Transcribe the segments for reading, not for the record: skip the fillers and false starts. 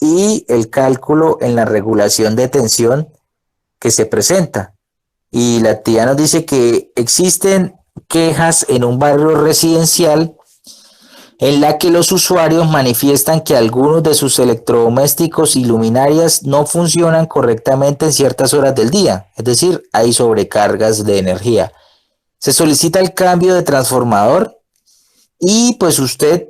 y el cálculo en la regulación de tensión que se presenta. Y la actividad nos dice que existen quejas en un barrio residencial en la que los usuarios manifiestan que algunos de sus electrodomésticos y luminarias no funcionan correctamente en ciertas horas del día, es decir, hay sobrecargas de energía. Se solicita el cambio de transformador y pues usted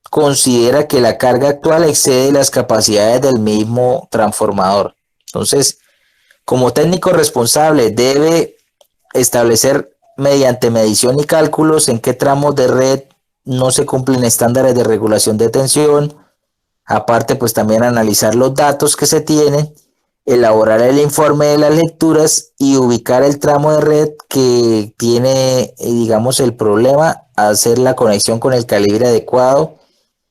considera que la carga actual excede las capacidades del mismo transformador. Entonces, como técnico responsable debe establecer mediante medición y cálculos en qué tramos de red no se cumplen estándares de regulación de tensión. Aparte, pues también analizar los datos que se tienen, elaborar el informe de las lecturas y ubicar el tramo de red que tiene, digamos, el problema, hacer la conexión con el calibre adecuado,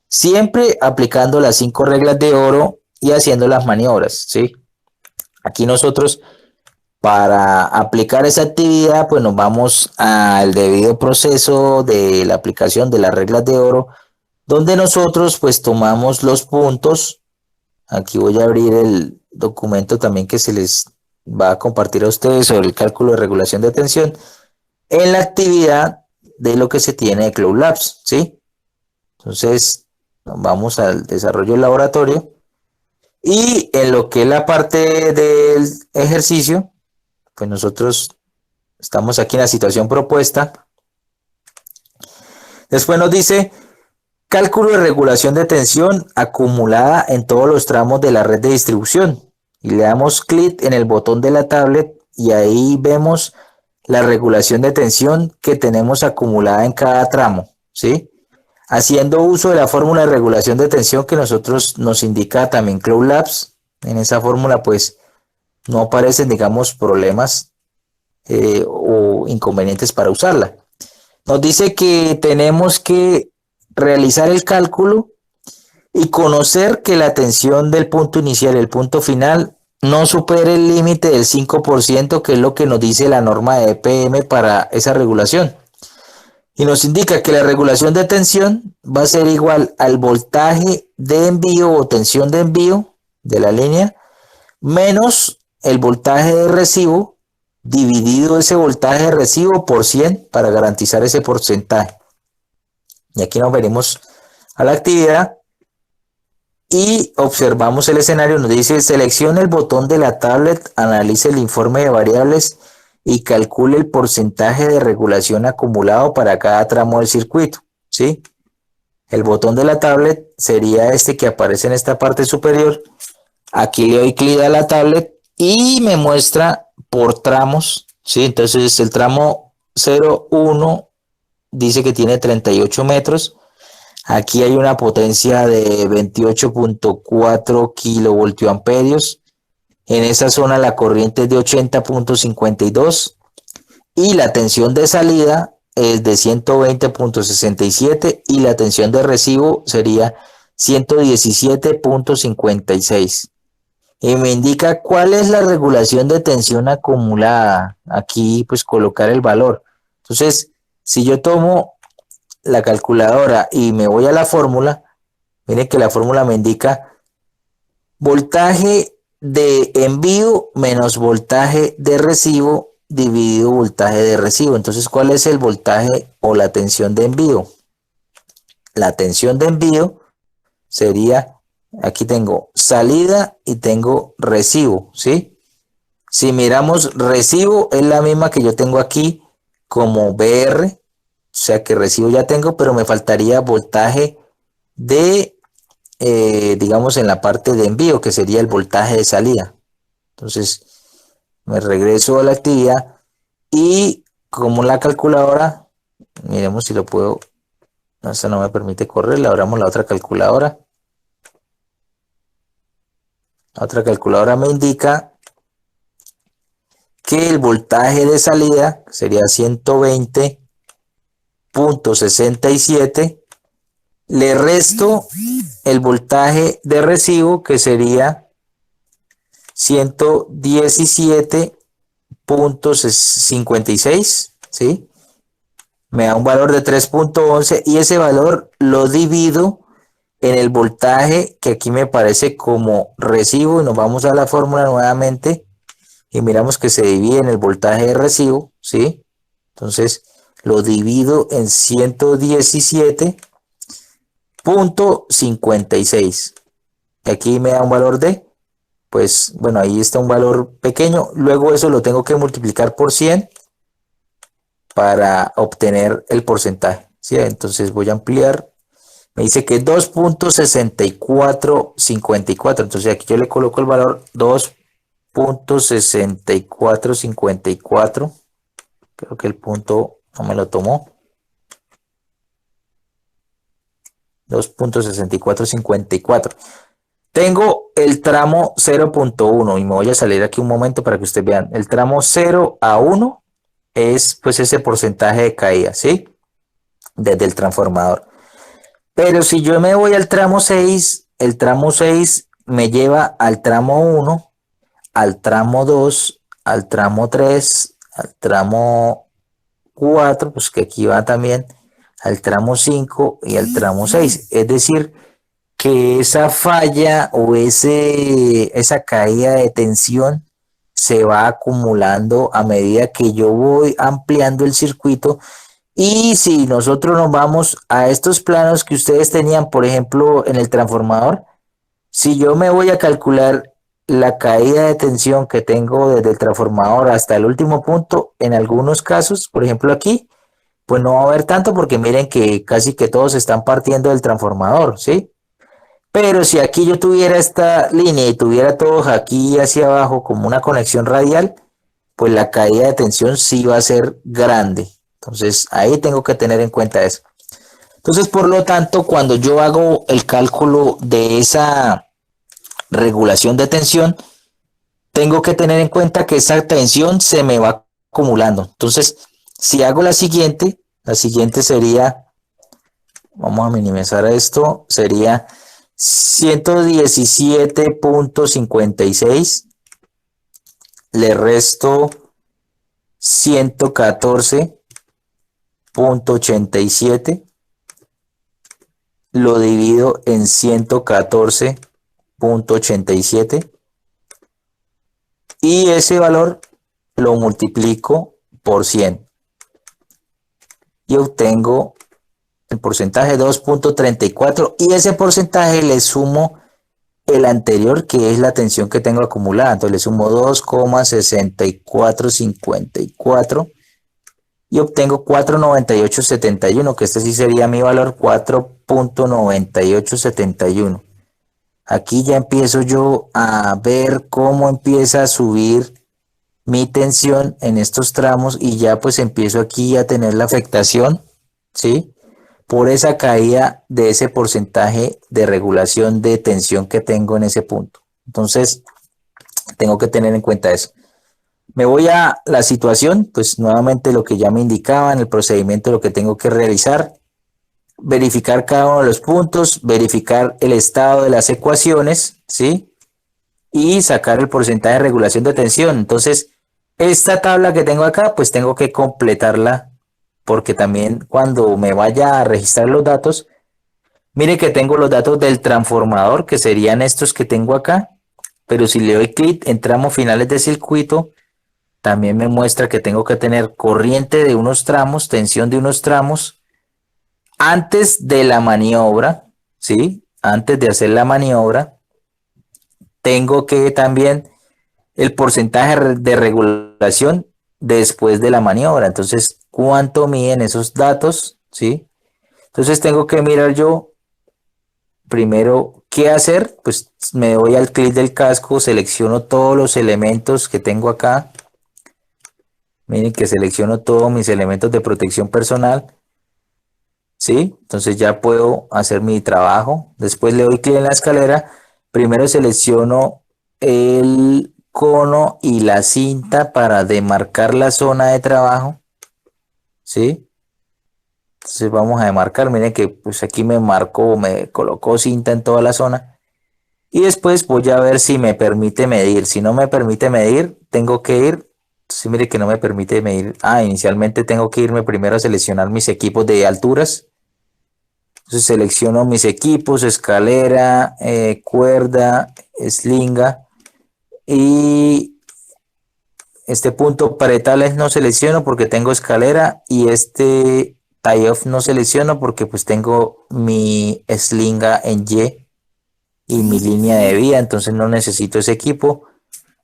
siempre aplicando las 5 reglas de oro y haciendo las maniobras, ¿sí? Aquí nosotros, para aplicar esa actividad, pues nos vamos al debido proceso de la aplicación de las reglas de oro, donde nosotros pues tomamos los puntos. Aquí voy a abrir el documento también que se les va a compartir a ustedes sobre el cálculo de regulación de tensión en la actividad de lo que se tiene de Cloud Labs, ¿sí? Entonces, vamos al desarrollo del laboratorio y en lo que es la parte del ejercicio, pues nosotros estamos aquí en la situación propuesta. Después nos dice cálculo de regulación de tensión acumulada en todos los tramos de la red de distribución. Y le damos clic en el botón de la tablet y ahí vemos la regulación de tensión que tenemos acumulada en cada tramo, ¿sí? Haciendo uso de la fórmula de regulación de tensión que nosotros nos indica también Cloud Labs. En esa fórmula pues no aparecen, digamos, problemas o inconvenientes para usarla. Nos dice que tenemos que realizar el cálculo y conocer que la tensión del punto inicial y el punto final no supere el límite del 5%, que es lo que nos dice la norma de EPM para esa regulación. Y nos indica que la regulación de tensión va a ser igual al voltaje de envío o tensión de envío de la línea menos el voltaje de recibo dividido ese voltaje de recibo por 100 para garantizar ese porcentaje. Y aquí nos venimos a la actividad y observamos el escenario. Nos dice seleccione el botón de la tablet, analice el informe de variables y calcule el porcentaje de regulación acumulado para cada tramo del circuito, ¿sí? El botón de la tablet sería este que aparece en esta parte superior. Aquí le doy clic a la tablet y me muestra por tramos, ¿sí? Entonces el tramo 0,1 dice que tiene 38 metros. Aquí hay una potencia de 28.4 kilovoltioamperios. En esa zona la corriente es de 80.52 y la tensión de salida es de 120.67 y la tensión de recibo sería 117.56. Y me indica cuál es la regulación de tensión acumulada. Aquí pues colocar el valor. Entonces, si yo tomo la calculadora y me voy a la fórmula, miren que la fórmula me indica voltaje de envío menos voltaje de recibo dividido voltaje de recibo. Entonces, ¿cuál es el voltaje o la tensión de envío? La tensión de envío sería, aquí tengo salida y tengo recibo, ¿sí? Si miramos recibo es la misma que yo tengo aquí como BR, o sea que recibo ya tengo, pero me faltaría voltaje de, digamos, en la parte de envío, que sería el voltaje de salida. Entonces, me regreso a la actividad y como la calculadora, miremos si lo puedo, no, esta no me permite correr, le abramos la otra calculadora. La otra calculadora me indica que el voltaje de salida sería 120.67, le resto el voltaje de recibo que sería 117.56, ¿sí? Me da un valor de 3.11 y ese valor lo divido en el voltaje que aquí me parece como recibo y nos vamos a la fórmula nuevamente y miramos que se divide en el voltaje de recibo, ¿sí? Entonces lo divido en 117.56. Aquí me da un valor de, pues bueno, ahí está un valor pequeño. Luego eso lo tengo que multiplicar por 100 para obtener el porcentaje, ¿sí? Entonces voy a ampliar. Me dice que 2.6454. Entonces aquí yo le coloco el valor 2.6454. Creo que el punto no me lo tomó. 2.6454. Tengo el tramo 0.1 y me voy a salir aquí un momento para que ustedes vean. El tramo 0 a 1 es pues ese porcentaje de caída, ¿sí? Desde el transformador. Pero si yo me voy al tramo 6, el tramo 6 me lleva al tramo 1, al tramo 2, al tramo 3, al tramo 4, pues que aquí va también al tramo 5 y al tramo 6. Es decir, que esa falla o esa caída de tensión se va acumulando a medida que yo voy ampliando el circuito. Y si nosotros nos vamos a estos planos que ustedes tenían, por ejemplo, en el transformador, si yo me voy a calcular la caída de tensión que tengo desde el transformador hasta el último punto, en algunos casos, por ejemplo aquí, pues no va a haber tanto porque miren que casi que todos están partiendo del transformador, ¿sí? Pero si aquí yo tuviera esta línea y tuviera todos aquí hacia abajo como una conexión radial, pues la caída de tensión sí va a ser grande. Entonces ahí tengo que tener en cuenta eso. Entonces, por lo tanto, cuando yo hago el cálculo de esa regulación de tensión, tengo que tener en cuenta que esa tensión se me va acumulando. Entonces, si hago la siguiente sería, vamos a minimizar esto, sería 117.56, le resto 114.87, lo divido en 114.87 y ese valor lo multiplico por 100 y obtengo el porcentaje 2.34 y ese porcentaje le sumo el anterior, que es la tensión que tengo acumulada. Entonces le sumo 2,6454 y obtengo 49871, que este sí sería mi valor, 4.9871. Aquí ya empiezo yo a ver cómo empieza a subir mi tensión en estos tramos y ya pues empiezo aquí a tener la afectación, ¿sí? Por esa caída de ese porcentaje de regulación de tensión que tengo en ese punto. Entonces, tengo que tener en cuenta eso. Me voy a la situación, pues nuevamente lo que ya me indicaba en el procedimiento, lo que tengo que realizar, verificar cada uno de los puntos, verificar el estado de las ecuaciones, ¿sí? Y sacar el porcentaje de regulación de tensión. Entonces, esta tabla que tengo acá, pues tengo que completarla porque también cuando me vaya a registrar los datos, mire que tengo los datos del transformador, que serían estos que tengo acá, pero si le doy clic en tramos finales de circuito, también me muestra que tengo que tener corriente de unos tramos, tensión de unos tramos, antes de la maniobra, ¿sí? Antes de hacer la maniobra, tengo que también el porcentaje de regulación después de la maniobra. Entonces, ¿cuánto miden esos datos? ¿Sí? Entonces tengo que mirar yo primero qué hacer. Pues me doy al clic del casco, selecciono todos los elementos que tengo acá. Miren que selecciono todos mis elementos de protección personal. ¿Sí? Entonces ya puedo hacer mi trabajo. Después le doy clic en la escalera. Primero selecciono el cono y la cinta para demarcar la zona de trabajo. ¿Sí? Entonces vamos a demarcar. Miren que pues aquí me marcó, me colocó cinta en toda la zona. Y después voy a ver si me permite medir. Si no me permite medir, tengo que ir. Entonces mire que no me permite medir. Inicialmente tengo que irme primero a seleccionar mis equipos de alturas. Entonces selecciono mis equipos, escalera, cuerda, slinga y este punto paretales no selecciono porque tengo escalera y este tie off no selecciono porque pues tengo mi slinga en y mi línea de vía, entonces no necesito ese equipo.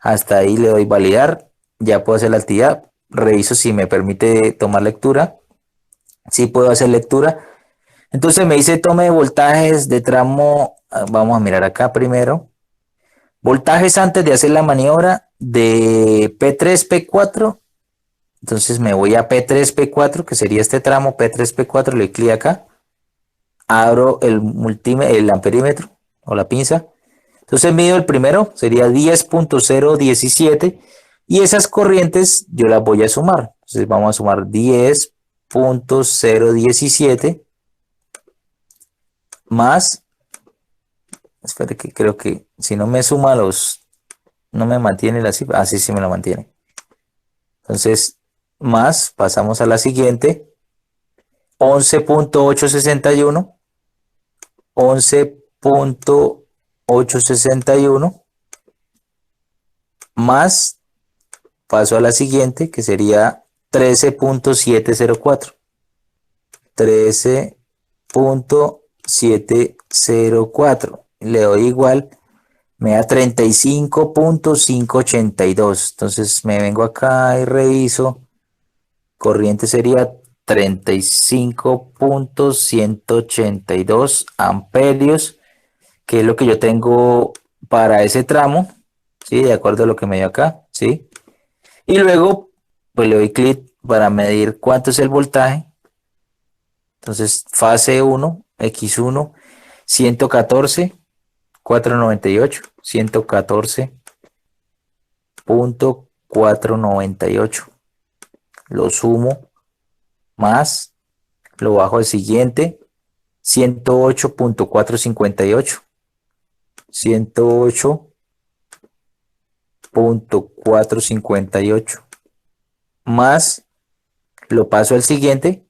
Hasta ahí le doy validar, ya puedo hacer la actividad, reviso si me permite tomar lectura, si puedo hacer lectura. Entonces me dice tome de voltajes de tramo, vamos a mirar acá primero, voltajes antes de hacer la maniobra de P3, P4. Entonces me voy a P3, P4, que sería este tramo P3, P4, le doy clic acá, abro el amperímetro o la pinza. Entonces mido el primero, sería 10.017 y esas corrientes yo las voy a sumar. Entonces vamos a sumar 10.017 más, espere que creo que si no me suma no me mantiene la cifra, así sí me la mantiene. Entonces, más, pasamos a la siguiente, 11.861, 11.861 más, paso a la siguiente, que sería 13.704. 13.704. Le doy igual, me da 35.582. Entonces me vengo acá y reviso. Corriente sería 35.182 amperios, que es lo que yo tengo para ese tramo, ¿sí? De acuerdo a lo que me dio acá, ¿sí? Y luego, pues le doy clic para medir cuánto es el voltaje. Entonces, fase 1, X1, 114.498, 114.498. Lo sumo más, lo bajo al siguiente, 108.458, 108.458 más, lo paso al siguiente,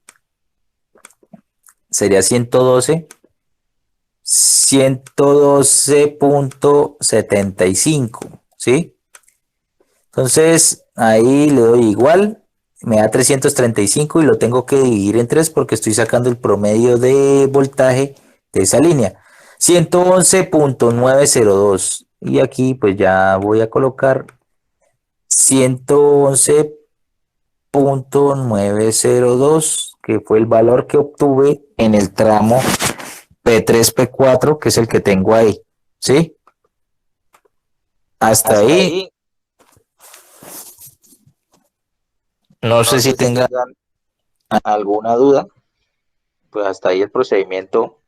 sería 112.75, ¿sí? Entonces ahí le doy igual, me da 335 y lo tengo que dividir en 3 porque estoy sacando el promedio de voltaje de esa línea. 111.902 y aquí pues ya voy a colocar 111.902, que fue el valor que obtuve en el tramo P3, P4, que es el que tengo ahí, ¿sí? Hasta ahí, ahí, no sé no si sé si tenga tengan alguna duda, pues hasta ahí el procedimiento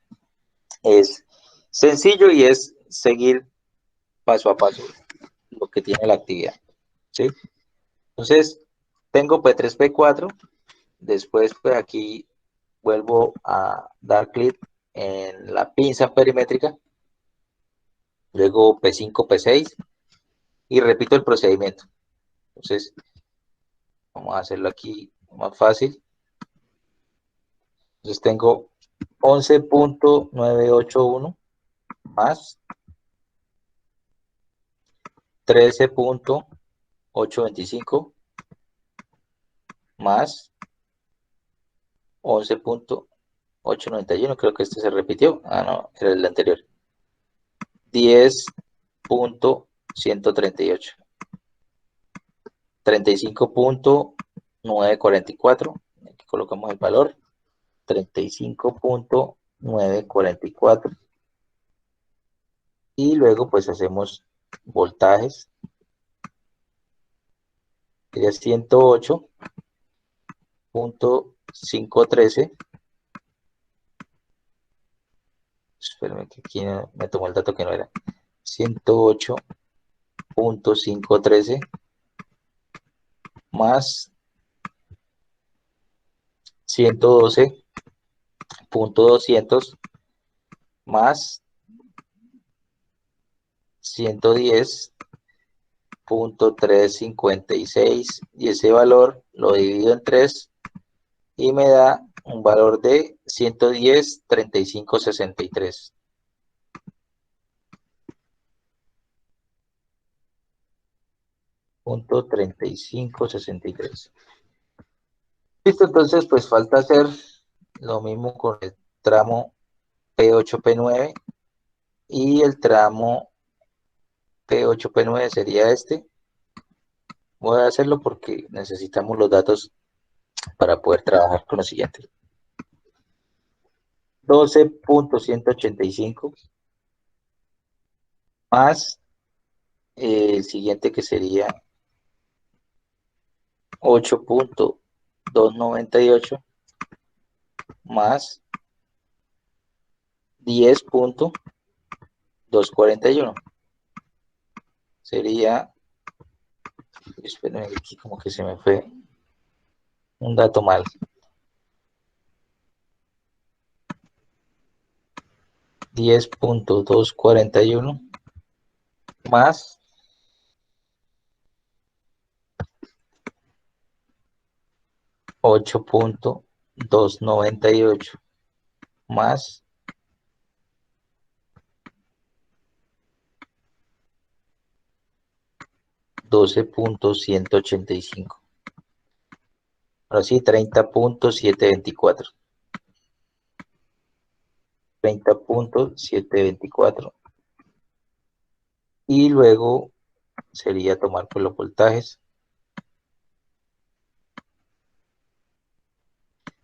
es sencillo y es seguir paso a paso lo que tiene la actividad, ¿sí? Entonces, tengo P3, P4, después pues aquí vuelvo a dar clic en la pinza perimétrica, luego P5, P6 y repito el procedimiento. Entonces, vamos a hacerlo aquí más fácil. Entonces tengo 11.981 más 13.825 más 11.891, creo que este se repitió. Ah, no, era el anterior. 10.138. 35.944. Aquí colocamos el valor. 35.944. Y luego pues hacemos voltajes. Sería 108.513. Espérame que aquí me tomó el dato que no era. 108.513 más 112.200 más 110.356 y ese valor lo divido en 3 y me da un valor de 110,3563. Punto 3563. Listo, entonces pues falta hacer lo mismo con el tramo P8P9 y el tramo P8P9 sería este. Voy a hacerlo porque necesitamos los datos para poder trabajar con lo siguiente. 12,185 más el siguiente que sería 8,298 más 10,241. Sería, espérenme, aquí como que se me fue un dato mal. 10,241 más 8,298 más 12,185. Ahora sí, 30,724. 30,724. Y luego sería tomar por los voltajes.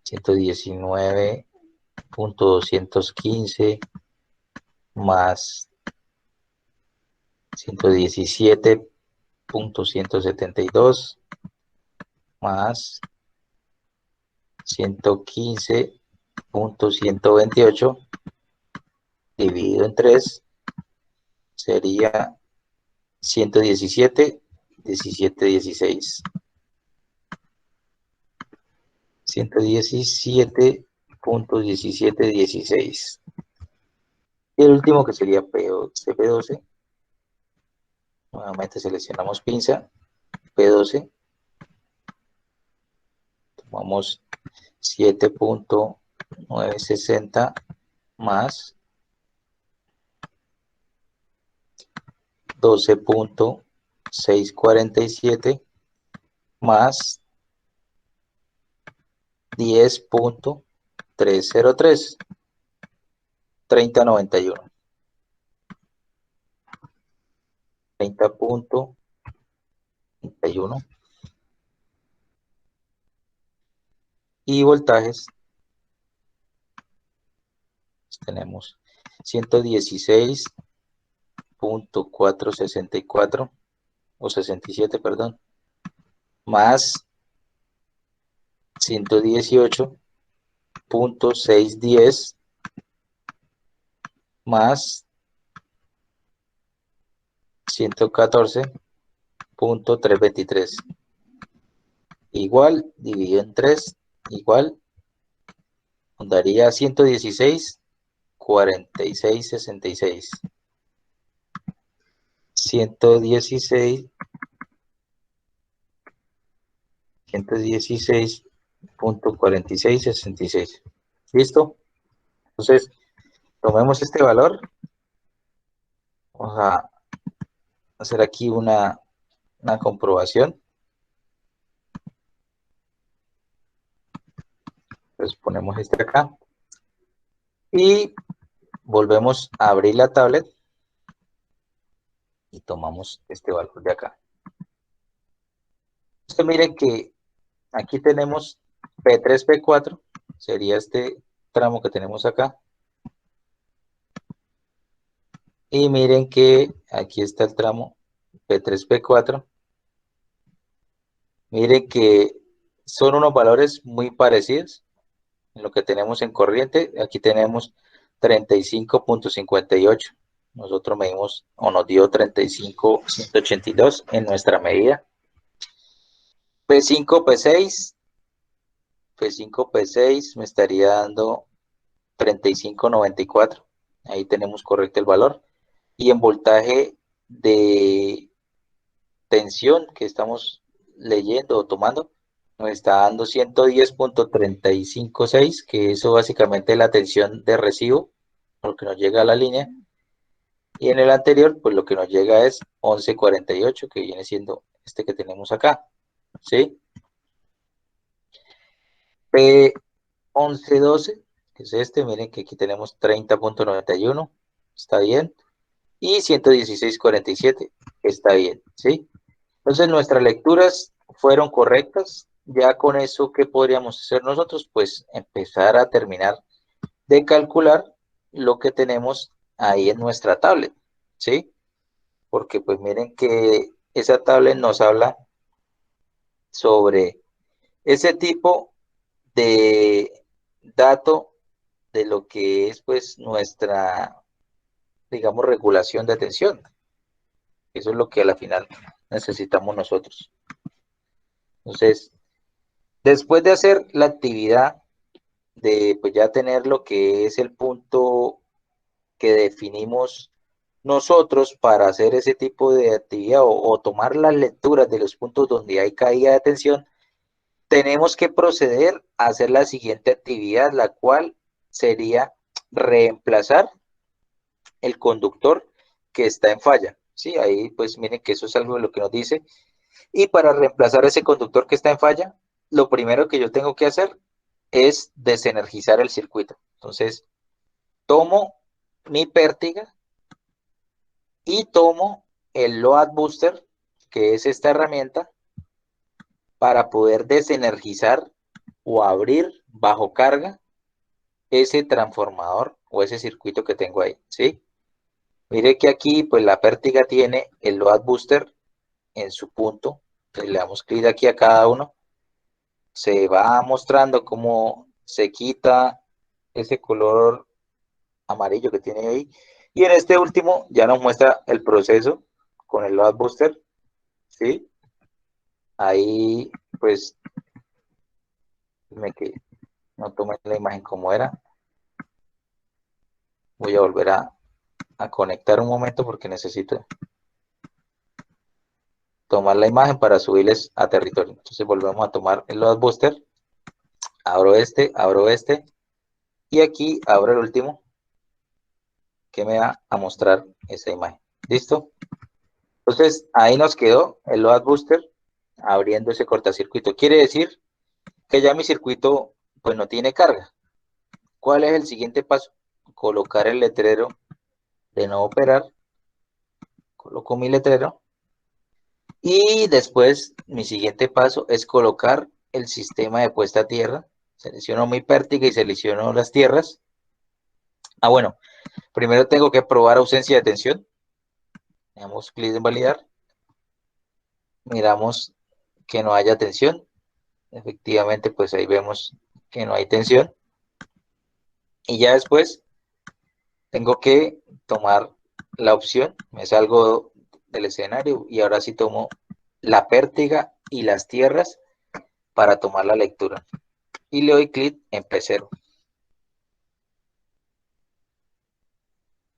119,215 más 117,172 más 115,128 dividido en 3 sería 117,1716. 117,1716. Y el último que sería CP12. Nuevamente seleccionamos pinza, P12. Tomamos 7,960 más 12,647 más 10,303. 3091. 30,91. Y voltajes tenemos 116,464 o 67, perdón, más 118,610 más 114,323. Igual, dividido en 3, igual, nos daría 116,4666. 116,4666. ¿Listo? Entonces, tomemos este valor. Vamos a hacer aquí una comprobación. Entonces ponemos este acá. Y volvemos a abrir la tablet. Y tomamos este valor de acá. Entonces miren que aquí tenemos P3, P4. Sería este tramo que tenemos acá. Y miren que aquí está el tramo P3, P4. Miren que son unos valores muy parecidos en lo que tenemos en corriente. Aquí tenemos 35,58. Nosotros medimos o nos dio 35,182 en nuestra medida. P5, P6. P5, P6 me estaría dando 35,94. Ahí tenemos correcto el valor. Y en voltaje de tensión que estamos leyendo o tomando, nos está dando 110.356, que eso básicamente es la tensión de recibo, lo que nos llega a la línea. Y en el anterior, pues lo que nos llega es 11.48, que viene siendo este que tenemos acá, ¿sí? P1112, que es este, miren que aquí tenemos 30.91, está bien. Y 116.47, está bien, ¿sí? Entonces nuestras lecturas fueron correctas. Ya con eso, ¿qué podríamos hacer nosotros? Pues empezar a terminar de calcular lo que tenemos ahí en nuestra tablet, ¿sí? Porque pues miren que esa tablet nos habla sobre ese tipo de dato de lo que es pues nuestra, digamos, regulación de atención. Eso es lo que a la final necesitamos nosotros. Entonces, después de hacer la actividad de pues ya tener lo que es el punto que definimos nosotros para hacer ese tipo de actividad o tomar las lecturas de los puntos donde hay caída de tensión, tenemos que proceder a hacer la siguiente actividad, la cual sería reemplazar el conductor que está en falla. Sí, ahí pues miren que eso es algo de lo que nos dice. Y para reemplazar ese conductor que está en falla, lo primero que yo tengo que hacer es desenergizar el circuito. Entonces, tomo mi pértiga y tomo el load booster, que es esta herramienta, para poder desenergizar o abrir bajo carga ese transformador o ese circuito que tengo ahí, ¿sí? Mire que aquí, pues la pértiga tiene el load booster en su punto. Entonces, le damos clic aquí a cada uno. Se va mostrando cómo se quita ese color amarillo que tiene ahí. Y en este último ya nos muestra el proceso con el load booster, ¿sí? Ahí, pues, que no tomé la imagen como era. Voy a volver a conectar un momento porque necesito tomar la imagen para subirles a territorio. Entonces volvemos a tomar el load booster. Abro este y aquí abro el último que me va a mostrar esa imagen. ¿Listo? Entonces ahí nos quedó el load booster abriendo ese cortacircuito. Quiere decir que ya mi circuito pues no tiene carga. ¿Cuál es el siguiente paso? Colocar el letrero de no operar. Coloco mi letrero y después mi siguiente paso es colocar el sistema de puesta a tierra. Selecciono mi pértiga y selecciono las tierras. Bueno, primero tengo que probar ausencia de tensión. Damos clic en validar. Miramos que no haya tensión. Efectivamente, pues ahí vemos que no hay tensión. Y ya después tengo que tomar la opción. Me salgo del escenario y ahora sí tomo la pértiga y las tierras para tomar la lectura. Y le doy clic en P0.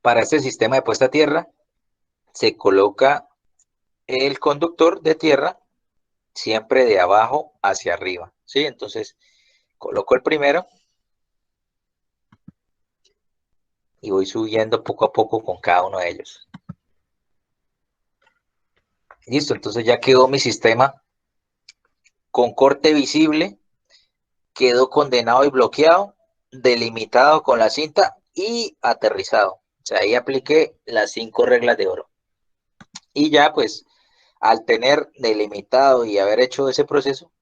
Para este sistema de puesta a tierra se coloca el conductor de tierra siempre de abajo hacia arriba, ¿sí? Entonces coloco el primero y voy subiendo poco a poco con cada uno de ellos. Listo, entonces ya quedó mi sistema con corte visible, quedó condenado y bloqueado, delimitado con la cinta y aterrizado. O sea, ahí apliqué las 5 reglas de oro. Y ya pues al tener delimitado y haber hecho ese proceso,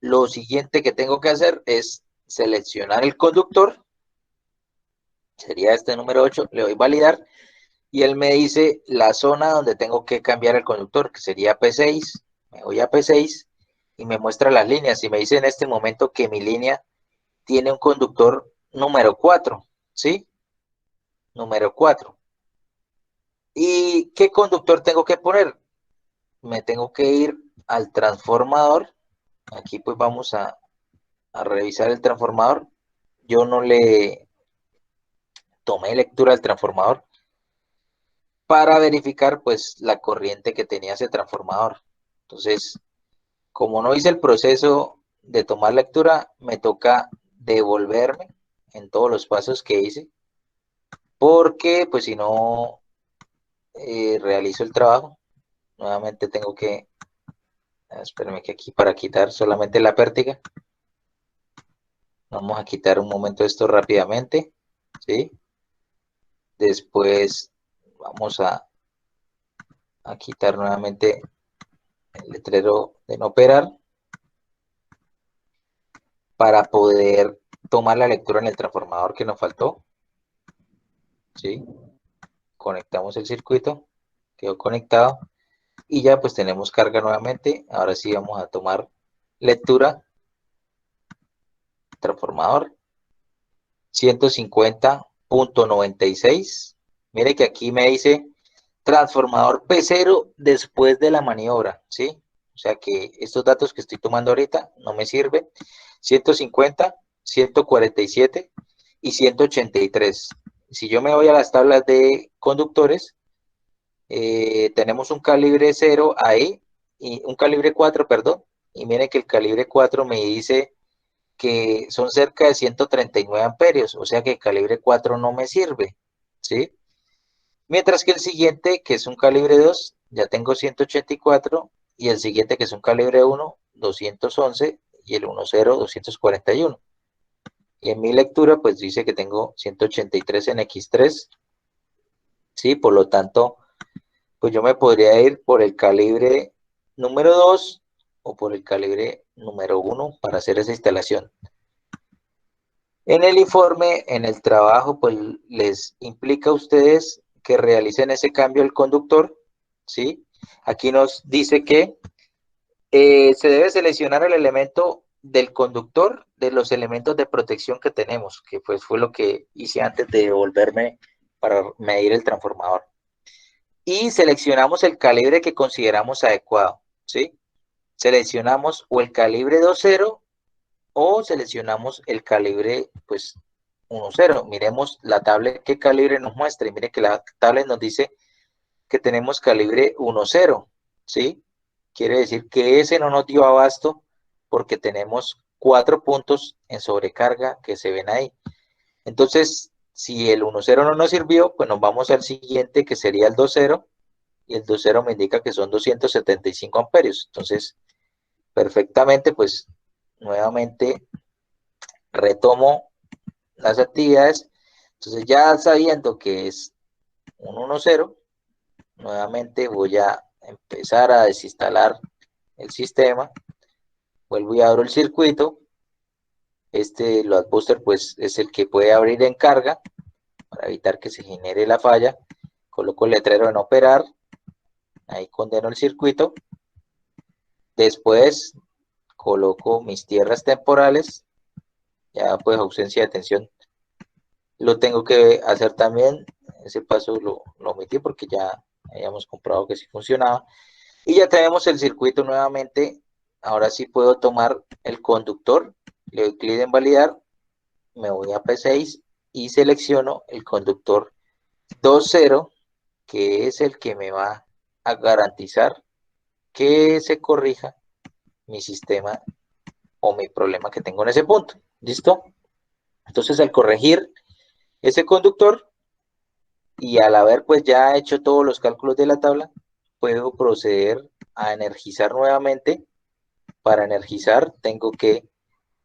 lo siguiente que tengo que hacer es seleccionar el conductor, sería este número 8, le doy validar y él me dice la zona donde tengo que cambiar el conductor, que sería P6, me voy a P6 y me muestra las líneas y me dice en este momento que mi línea tiene un conductor número 4, ¿sí? Número 4. ¿Y qué conductor tengo que poner? Me tengo que ir al transformador. Aquí pues vamos a revisar el transformador. Yo no le tomé lectura al transformador para verificar pues la corriente que tenía ese transformador. Entonces, como no hice el proceso de tomar lectura, me toca devolverme en todos los pasos que hice, porque pues si no realizo el trabajo, nuevamente tengo que, espérenme que aquí para quitar solamente la pértiga, vamos a quitar un momento esto rápidamente, ¿sí? Después vamos a quitar nuevamente el letrero de no operar para poder tomar la lectura en el transformador que nos faltó, ¿sí? Conectamos el circuito, quedó conectado y ya pues tenemos carga nuevamente. Ahora sí vamos a tomar lectura, transformador 150.96. Mire que aquí me dice transformador P0 después de la maniobra, ¿sí? O sea que estos datos que estoy tomando ahorita no me sirven. 150, 147 y 183. Si yo me voy a las tablas de conductores, tenemos un calibre 0 ahí, y un calibre 4, perdón, y miren que el calibre 4 me dice que son cerca de 139 amperios, o sea que el calibre 4 no me sirve, ¿sí? Mientras que el siguiente, que es un calibre 2, ya tengo 184, y el siguiente, que es un calibre 1, 211, y el 10, 241. Y en mi lectura, pues dice que tengo 183 en X3, ¿sí? Por lo tanto, pues yo me podría ir por el calibre número 2 o por el calibre número 1 para hacer esa instalación. En el informe, en el trabajo, pues les implica a ustedes que realicen ese cambio al conductor, ¿sí? Aquí nos dice que se debe seleccionar el elemento del conductor de los elementos de protección que tenemos, que pues fue lo que hice antes de volverme para medir el transformador. Y seleccionamos el calibre que consideramos adecuado, ¿sí? Seleccionamos o el calibre 2.0 o seleccionamos el calibre, pues, 1.0. Miremos la tablet qué calibre nos muestra. Y mire que la tablet nos dice que tenemos calibre 1.0, ¿sí? Quiere decir que ese no nos dio abasto porque tenemos 4 puntos en sobrecarga que se ven ahí. Entonces, si el 1.0 no nos sirvió, pues nos vamos al siguiente, que sería el 2.0, y el 2.0 me indica que son 275 amperios. Entonces, perfectamente, pues nuevamente retomo las actividades. Entonces, ya sabiendo que es un 1.0, nuevamente voy a empezar a desinstalar el sistema. Vuelvo y abro el circuito. Este load booster pues es el que puede abrir en carga para evitar que se genere la falla. Coloco el letrero en operar. Ahí condeno el circuito. Después coloco mis tierras temporales. Ya pues ausencia de tensión lo tengo que hacer también. Ese paso lo omití porque ya habíamos comprobado que sí funcionaba. Y ya tenemos el circuito nuevamente. Ahora sí puedo tomar el conductor. Le doy clic en validar. Me voy a P6 y selecciono el conductor 2.0, que es el que me va a garantizar que se corrija mi sistema o mi problema que tengo en ese punto. ¿Listo? Entonces, al corregir ese conductor y al haber pues ya hecho todos los cálculos de la tabla, puedo proceder a energizar nuevamente. Para energizar tengo que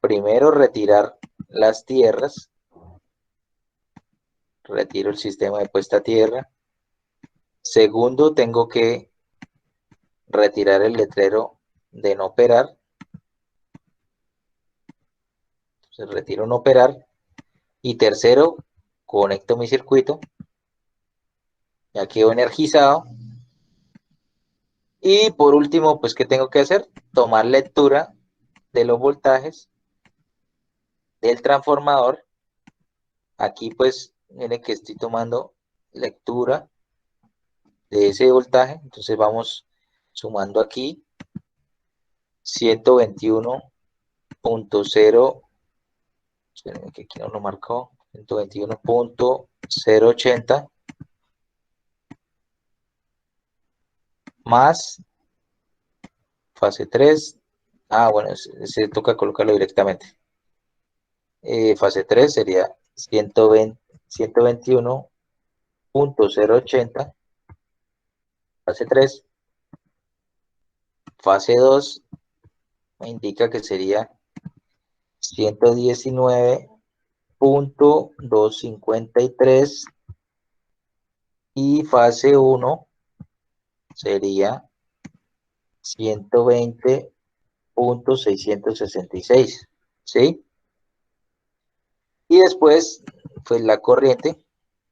primero retirar las tierras, retiro el sistema de puesta a tierra. Segundo, tengo que retirar el letrero de no operar. Entonces retiro no operar. Y tercero, conecto mi circuito. Ya quedó energizado. Y por último, pues, ¿qué tengo que hacer? Tomar lectura de los voltajes del transformador. Aquí, pues, mire que estoy tomando lectura de ese voltaje. Entonces vamos sumando aquí 121.0. Espérenme que aquí no lo marcó. 121.080 más fase 3, Bueno, se toca colocarlo directamente. Fase 3 sería 121.080, fase 3. Fase 2 me indica que sería 119.253 y fase 1 sería 120.666, ¿sí? Y después, pues la corriente,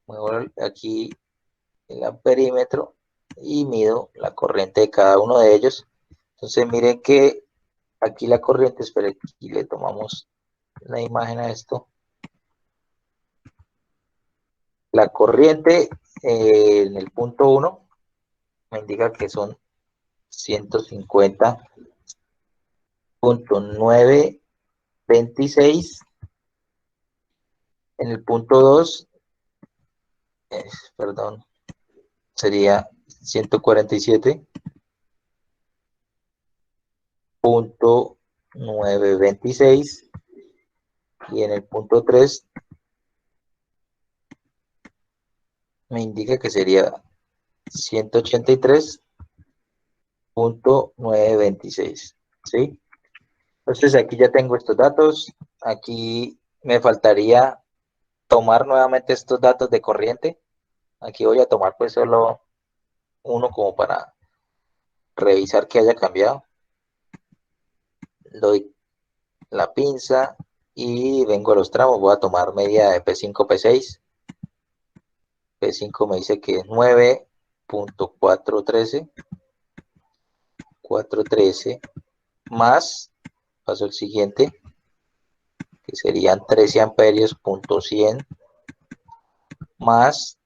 muevo aquí el amperímetro y mido la corriente de cada uno de ellos. Entonces miren que aquí la corriente, esperen, aquí le tomamos la imagen a esto. La corriente en el punto 1 me indica que son 150.926. En el punto 2, perdón, sería 147.926. Y en el punto 3 me indica que sería 183.926, ¿sí? Entonces aquí ya tengo estos datos. Aquí me faltaría tomar nuevamente estos datos de corriente. Aquí voy a tomar pues solo uno como para revisar que haya cambiado. Doy la pinza y vengo a los tramos. Voy a tomar media de P5, P6. P5 me dice que es 9.413 más, paso el siguiente, que serían 13 amperios, punto 100 más,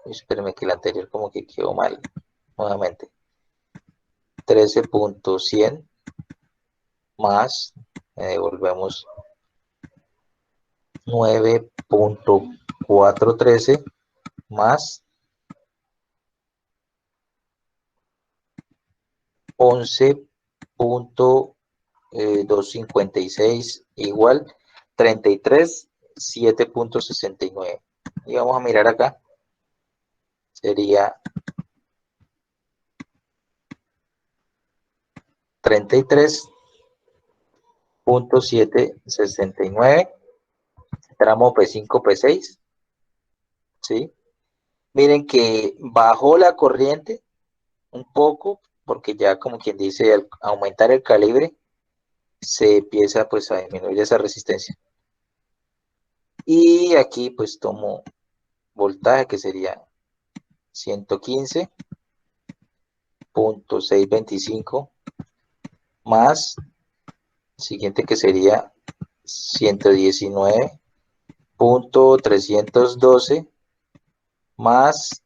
espérenme que el anterior como que quedó mal, nuevamente, 13.100 más, devolvemos 9.413 más 11.256 igual 33, 7.69. Y vamos a mirar acá, sería 33.769, tramo P5, P6, ¿sí? Miren que bajó la corriente un poco, porque ya como quien dice, al aumentar el calibre, se empieza pues a disminuir esa resistencia. Y aquí pues tomo voltaje, que sería 115.625 más siguiente, que sería 119.312 más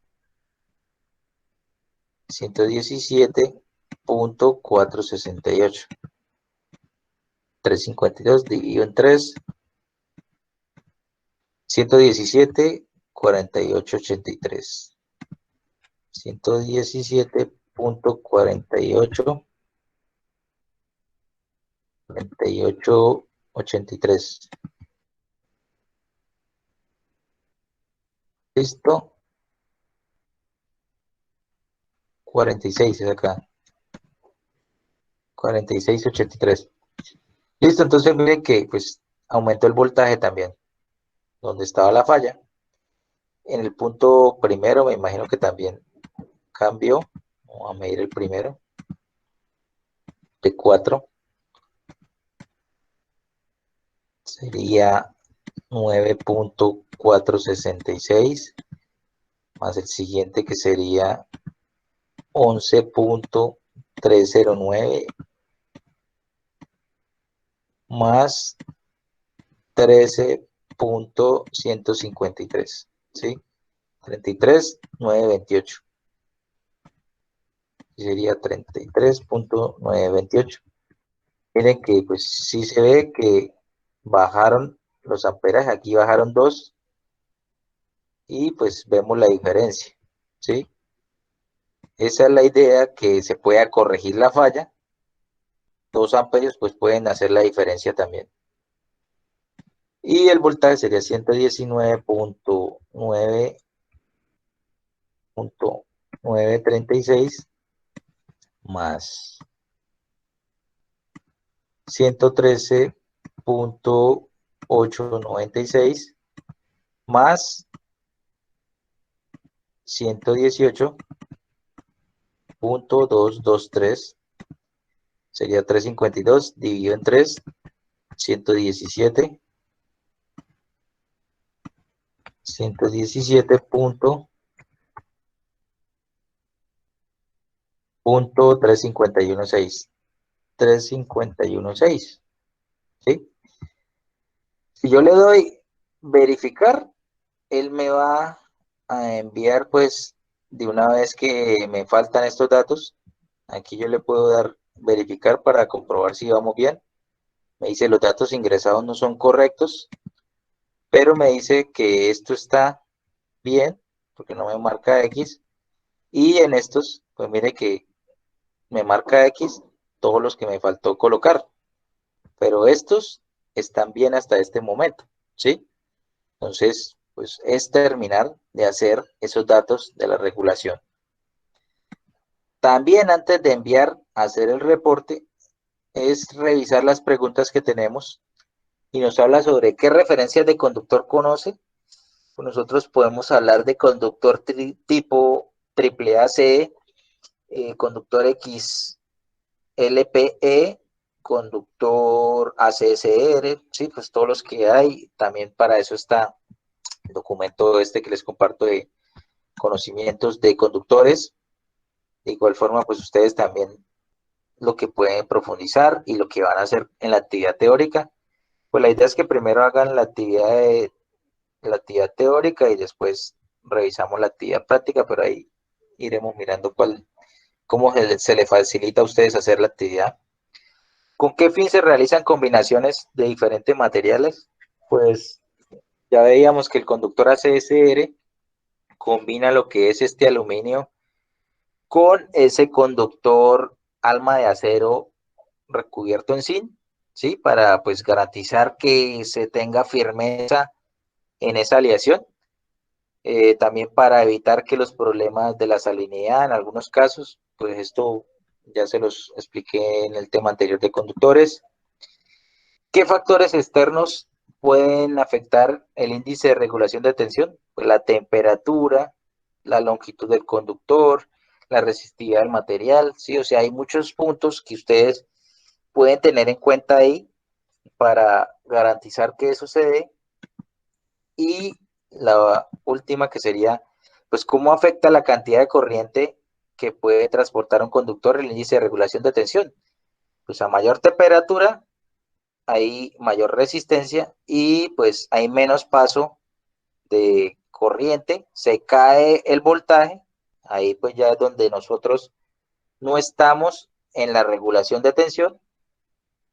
117.468. 352 dividido en 3, 117.4883. 117.4883. Listo. 46 es acá. 46.83. Listo, entonces miren que pues aumentó el voltaje también, donde estaba la falla. En el punto primero me imagino que también cambió. Vamos a medir el primero. De 4 sería 9.466 más el siguiente, que sería 11.309 más 13.153, ¿sí? 33.928. Y sería 33.928. Miren que pues sí se ve que bajaron los amperajes, aquí bajaron 2 y pues vemos la diferencia, ¿sí? Esa es la idea, que se pueda corregir la falla 2 amperios, pues pueden hacer la diferencia también. Y el voltaje sería 119.936 más 113.896 más 118.223 sería 352 dividido en 3, 117.351.6, ¿sí? Si yo le doy verificar, él me va a enviar, pues, de una vez que me faltan estos datos, aquí yo le puedo dar verificar para comprobar si vamos bien. Me dice los datos ingresados no son correctos, pero me dice que esto está bien, porque no me marca X, y en estos, pues mire que me marca X todos los que me faltó colocar, pero estos están bien hasta este momento, ¿sí? Entonces, pues es terminar de hacer esos datos de la regulación. También antes de enviar a hacer el reporte, es revisar las preguntas que tenemos y nos habla sobre qué referencias de conductor conoce. Pues nosotros podemos hablar de conductor tipo AAA-CE, conductor XLPE, conductor ACSR, sí, pues todos los que hay. También para eso está el documento este que les comparto de conocimientos de conductores. De igual forma, pues ustedes también lo que pueden profundizar y lo que van a hacer en la actividad teórica. Pues la idea es que primero hagan la actividad teórica y después revisamos la actividad práctica, pero ahí iremos mirando cómo se le facilita a ustedes hacer la actividad. ¿Con qué fin se realizan combinaciones de diferentes materiales? Pues ya veíamos que el conductor ACSR combina lo que es este aluminio con ese conductor alma de acero recubierto en zinc, ¿sí? Para pues garantizar que se tenga firmeza en esa aleación. También para evitar que los problemas de la salinidad en algunos casos, pues esto ya se los expliqué en el tema anterior de conductores. ¿Qué factores externos pueden afectar el índice de regulación de tensión? Pues la temperatura, la longitud del conductor, la resistividad del material, ¿sí? O sea, hay muchos puntos que ustedes pueden tener en cuenta ahí para garantizar que eso se dé. Y la última que sería, pues, cómo afecta la cantidad de corriente que puede transportar un conductor el índice de regulación de tensión. Pues a mayor temperatura hay mayor resistencia y pues hay menos paso de corriente, se cae el voltaje, ahí pues ya es donde nosotros no estamos en la regulación de tensión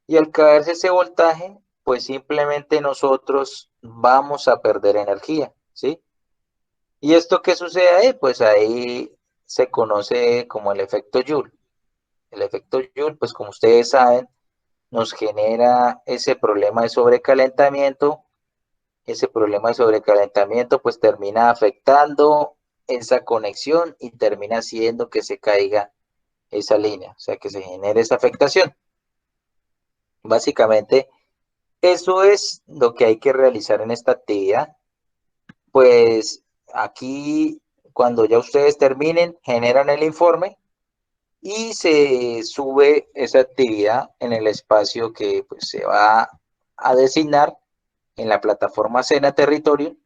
y al caerse ese voltaje, pues simplemente nosotros vamos a perder energía, ¿sí? ¿Y esto qué sucede ahí? Pues ahí se conoce como el efecto Joule. El efecto Joule, pues como ustedes saben, nos genera ese problema de sobrecalentamiento. Ese problema de sobrecalentamiento pues termina afectando esa conexión y termina haciendo que se caiga esa línea, o sea que se genere esa afectación. Básicamente, eso es lo que hay que realizar en esta actividad. Pues aquí, cuando ya ustedes terminen, generan el informe y se sube esa actividad en el espacio que pues, se va a designar en la plataforma Sena Territorio,